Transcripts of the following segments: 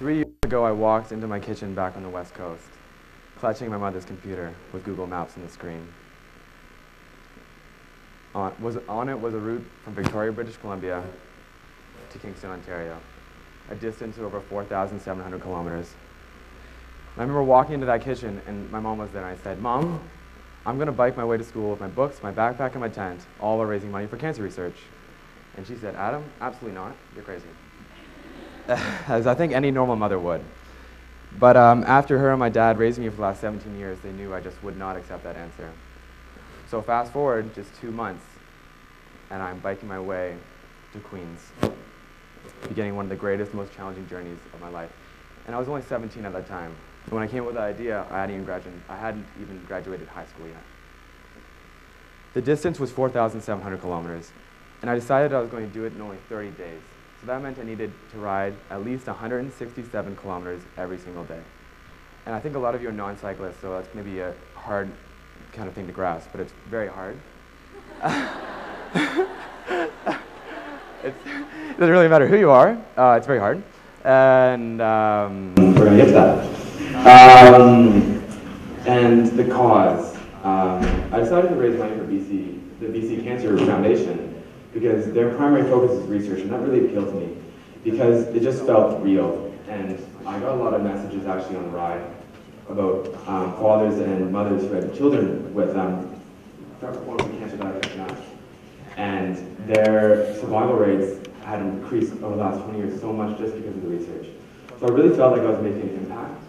3 years ago, I walked into my kitchen back on the West Coast, clutching my mother's computer with Google Maps on the screen. On it was a route from Victoria, British Columbia to Kingston, Ontario, a distance of over 4,700 kilometers. And I remember walking into that kitchen, and my mom was there, and I said, "Mom, I'm going to bike my way to school with my books, my backpack, and my tent, all while raising money for cancer research." And she said, "Adam, absolutely not. You're crazy." As I think any normal mother would. But after her and my dad raising me for the last 17 years, they knew I just would not accept that answer. So fast forward just 2 months, and I'm biking my way to Queens, beginning one of the greatest, most challenging journeys of my life. And I was only 17 at that time. When I came up with the idea, I hadn't even graduated high school yet. The distance was 4,700 kilometers, and I decided I was going to do it in only 30 days. So that meant I needed to ride at least 167 kilometers every single day. And I think a lot of you are non-cyclists, so that's maybe a hard kind of thing to grasp, but it's very hard. It doesn't really matter who you are, it's very hard. And we're going to get to that. And the cause. I decided to raise money for the BC Cancer Foundation, because their primary focus is research, and that really appealed to me because it just felt real. And I got a lot of messages actually on the ride about fathers and mothers who had children with forms of cancer that affect us. And their survival rates had increased over the last 20 years so much just because of the research. So I really felt like I was making an impact.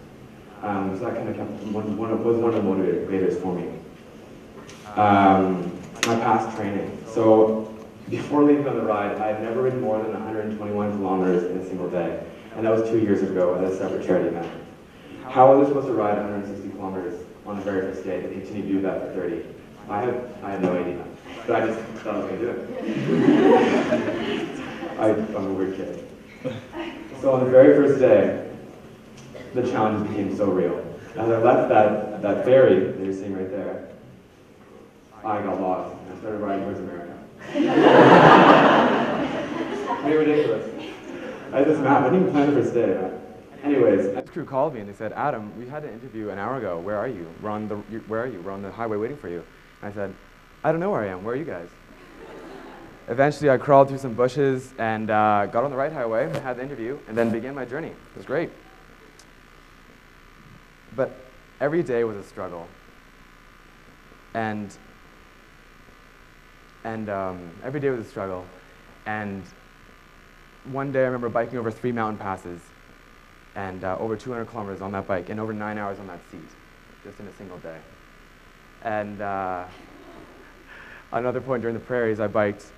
So that kind of was one of the motivators for me. My past training. So before leaving on the ride, I had never ridden more than 121 kilometers in a single day. And that was 2 years ago at a separate charity event. How was I supposed to ride 160 kilometers on the very first day and continue to do that for 30? I had no idea. But I just thought I was going to do it. I'm a weird kid. So on the very first day, the challenges became so real. As I left that ferry that you're seeing right there, I got lost and I started riding towards America. Pretty ridiculous. I had this map. I didn't even plan the first day. Anyways, the crew called me and they said, "Adam, we had an interview an hour ago. Where are you? Where are you? We're on the highway waiting for you." And I said, "I don't know where I am. Where are you guys?" Eventually, I crawled through some bushes and got on the right highway, had the interview, and then began my journey. It was great. But every day was a struggle. And every day was a struggle. And one day I remember biking over 3 mountain passes and over 200 kilometers on that bike and over 9 hours on that seat, just in a single day. And another point during the prairies, I biked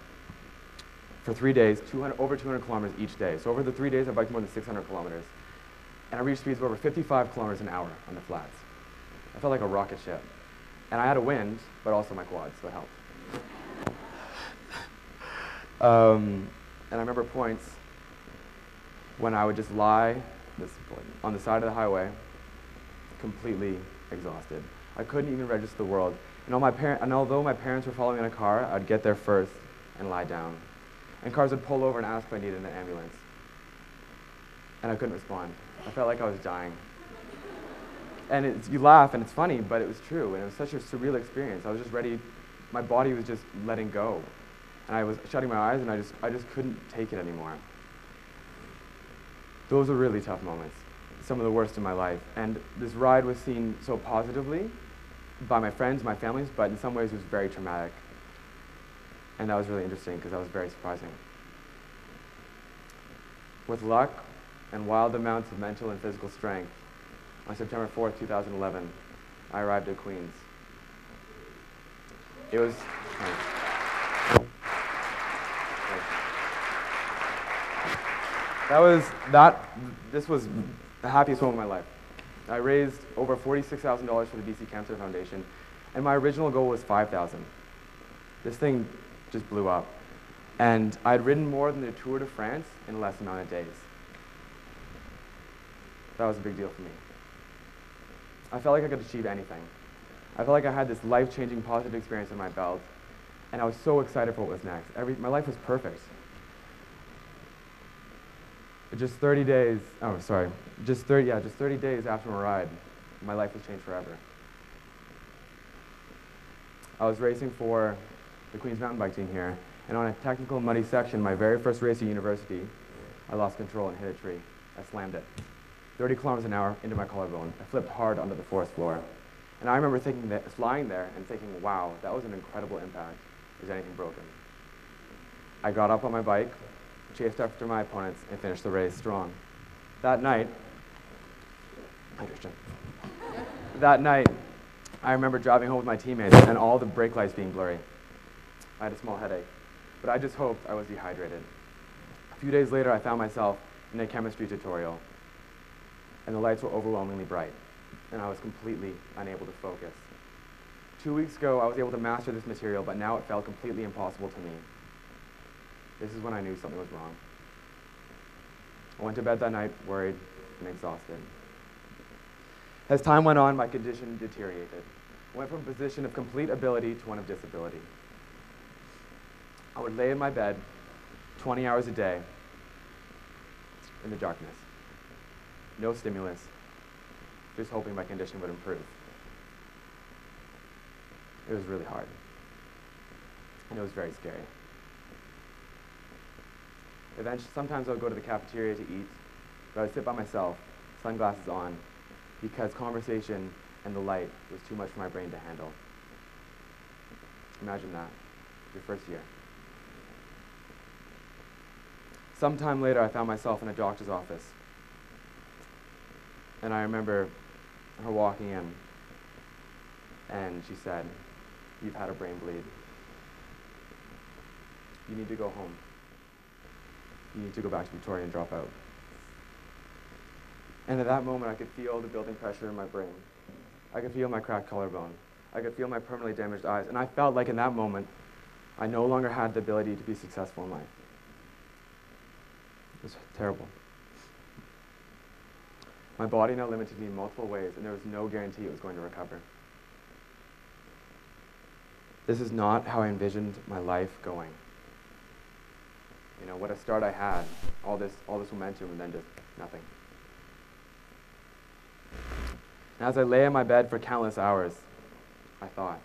for 3 days, over 200 kilometers each day. So over the 3 days, I biked more than 600 kilometers. And I reached speeds of over 55 kilometers an hour on the flats. I felt like a rocket ship. And I had a wind, but also my quads, so it helped. And I remember points when I would just lie on the side of the highway, completely exhausted. I couldn't even register the world. And although my parents were following in a car, I'd get there first and lie down. And cars would pull over and ask if I needed an ambulance. And I couldn't respond. I felt like I was dying. And you laugh and it's funny, but it was true. And it was such a surreal experience. I was just ready. My body was just letting go. And I was shutting my eyes and I just couldn't take it anymore. Those were really tough moments. Some of the worst in my life. And this ride was seen so positively by my friends, my families, but in some ways it was very traumatic. And that was really interesting because that was very surprising. With luck and wild amounts of mental and physical strength, on September 4th, 2011, I arrived at Queens. It was... This was the happiest moment of my life. I raised over $46,000 for the BC Cancer Foundation, and my original goal was $5,000. This thing just blew up. And I'd ridden more than the Tour de France in a less amount of days. That was a big deal for me. I felt like I could achieve anything. I felt like I had this life-changing positive experience in my belt, and I was so excited for what was next. My life was perfect. just 30 days, oh sorry, just 30 days after my ride, my life was changed forever. I was racing for the Queens mountain bike team here, and on a technical muddy section, my very first race at university, I lost control and hit a tree. I slammed it. 30 kilometers an hour into my collarbone. I flipped hard onto the forest floor. And I remember lying there and thinking, wow, that was an incredible impact. Is anything broken? I got up on my bike, chased after my opponents, and finished the race strong. That night, I remember driving home with my teammates and all the brake lights being blurry. I had a small headache, but I just hoped I was dehydrated. A few days later, I found myself in a chemistry tutorial, and the lights were overwhelmingly bright, and I was completely unable to focus. 2 weeks ago, I was able to master this material, but now it felt completely impossible to me. This is when I knew something was wrong. I went to bed that night worried and exhausted. As time went on, my condition deteriorated. I went from a position of complete ability to one of disability. I would lay in my bed 20 hours a day in the darkness. No stimulus, just hoping my condition would improve. It was really hard, and it was very scary. Eventually, sometimes I would go to the cafeteria to eat, but I would sit by myself, sunglasses on, because conversation and the light was too much for my brain to handle. Imagine that, your first year. Sometime later, I found myself in a doctor's office, and I remember her walking in, and she said, "You've had a brain bleed. You need to go home. You need to go back to Victoria and drop out." And at that moment, I could feel the building pressure in my brain. I could feel my cracked collarbone. I could feel my permanently damaged eyes. And I felt like in that moment, I no longer had the ability to be successful in life. It was terrible. My body now limited me in multiple ways, and there was no guarantee it was going to recover. This is not how I envisioned my life going. You know, what a start I had, all this momentum, and then just nothing. And as I lay in my bed for countless hours, I thought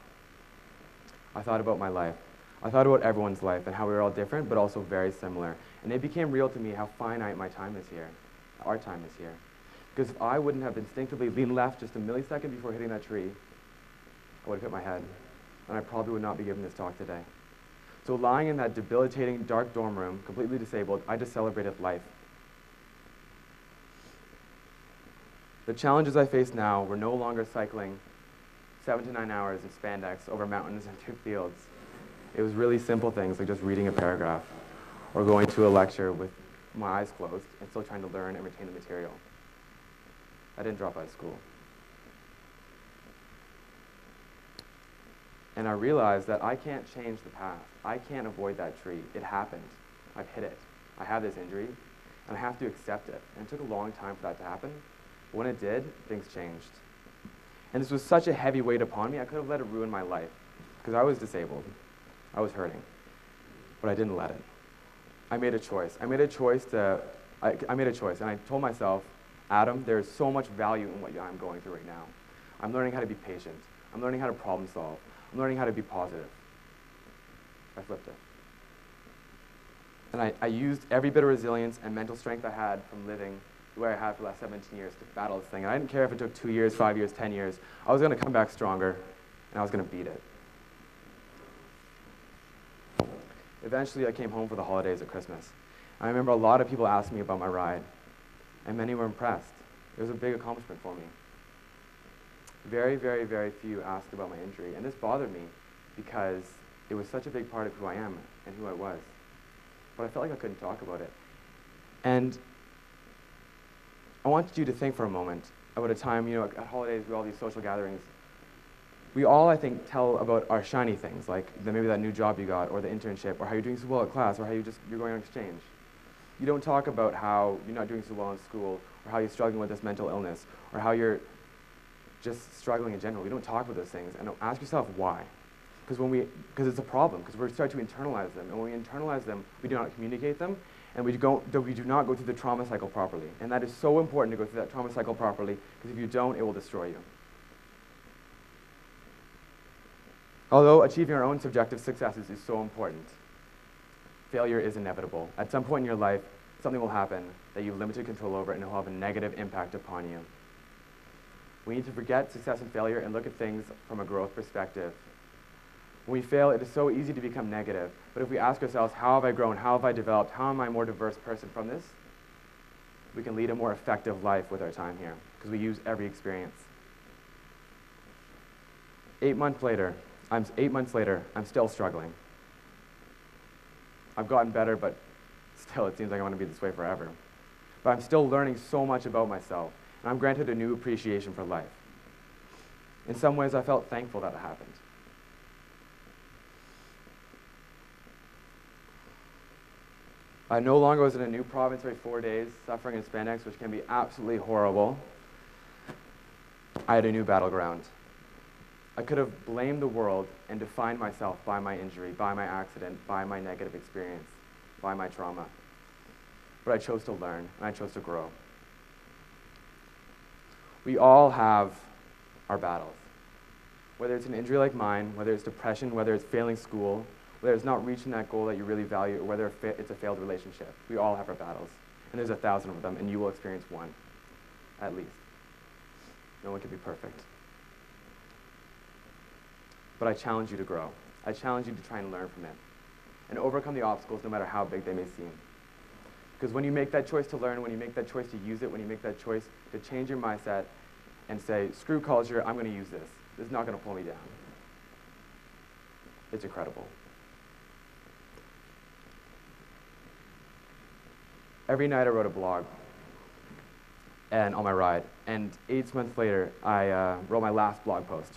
about my life. I thought about everyone's life and how we were all different, but also very similar. And it became real to me how finite my time is here, our time is here. Because if I wouldn't have instinctively leaned left just a millisecond before hitting that tree, I would have hit my head, and I probably would not be giving this talk today. So lying in that debilitating dark dorm room, completely disabled, I just celebrated life. The challenges I face now were no longer cycling 7 to 9 hours in spandex over mountains and through fields. It was really simple things like just reading a paragraph or going to a lecture with my eyes closed and still trying to learn and retain the material. I didn't drop out of school. And I realized that I can't change the path. I can't avoid that tree. It happened. I've hit it. I have this injury, and I have to accept it. And it took a long time for that to happen. But when it did, things changed. And this was such a heavy weight upon me, I could have let it ruin my life, because I was disabled. I was hurting. But I didn't let it. I made a choice. I made a choice, and I told myself, Adam, there is so much value in what I'm going through right now. I'm learning how to be patient. I'm learning how to problem solve. I'm learning how to be positive. I flipped it. And I used every bit of resilience and mental strength I had from living the way I had for the last 17 years to battle this thing. And I didn't care if it took 2 years, 5 years, 10 years. I was going to come back stronger, and I was going to beat it. Eventually, I came home for the holidays at Christmas. I remember a lot of people asked me about my ride, and many were impressed. It was a big accomplishment for me. Very, very, very few asked about my injury, and this bothered me because it was such a big part of who I am and who I was. But I felt like I couldn't talk about it. And I wanted you to think for a moment about a time, you know, at holidays, we all these social gatherings. We all, I think, tell about our shiny things, like maybe that new job you got, or the internship, or how you're doing so well at class, or how you're going on exchange. You don't talk about how you're not doing so well in school, or how you're struggling with this mental illness, or how you're just struggling in general. We don't talk about those things, and ask yourself why. Because it's a problem, because we start to internalize them, and when we internalize them, we do not communicate them, and we do not go through the trauma cycle properly. And that is so important to go through that trauma cycle properly, because if you don't, it will destroy you. Although achieving our own subjective successes is so important, failure is inevitable. At some point in your life, something will happen that you have limited control over, and it will have a negative impact upon you. We need to forget success and failure and look at things from a growth perspective. When we fail, it is so easy to become negative. But if we ask ourselves, how have I grown? How have I developed? How am I a more diverse person from this? We can lead a more effective life with our time here, because we use every experience. 8 months later, I'm still struggling. I've gotten better, but still it seems like I want to be this way forever. But I'm still learning so much about myself, and I'm granted a new appreciation for life. In some ways, I felt thankful that it happened. I no longer was in a new province for 4 days, suffering in spandex, which can be absolutely horrible. I had a new battleground. I could have blamed the world and defined myself by my injury, by my accident, by my negative experience, by my trauma. But I chose to learn, and I chose to grow. We all have our battles. Whether it's an injury like mine, whether it's depression, whether it's failing school, whether it's not reaching that goal that you really value, or whether it's a failed relationship. We all have our battles. And there's 1,000 of them, and you will experience one, at least. No one can be perfect. But I challenge you to grow. I challenge you to try and learn from it, and overcome the obstacles no matter how big they may seem. Because when you make that choice to learn, when you make that choice to use it, when you make that choice to change your mindset and say, screw culture, I'm going to use this. This is not going to pull me down. It's incredible. Every night I wrote a blog and on my ride, and 8 months later I wrote my last blog post,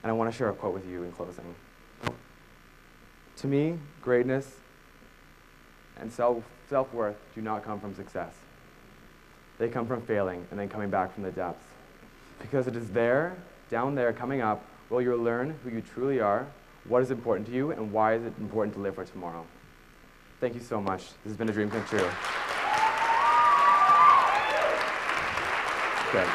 and I want to share a quote with you in closing. To me, greatness and self-worth do not come from success. They come from failing and then coming back from the depths. Because it is there, down there, coming up, where you'll learn who you truly are, what is important to you, and why is it important to live for tomorrow. Thank you so much. This has been a dream come true. Okay.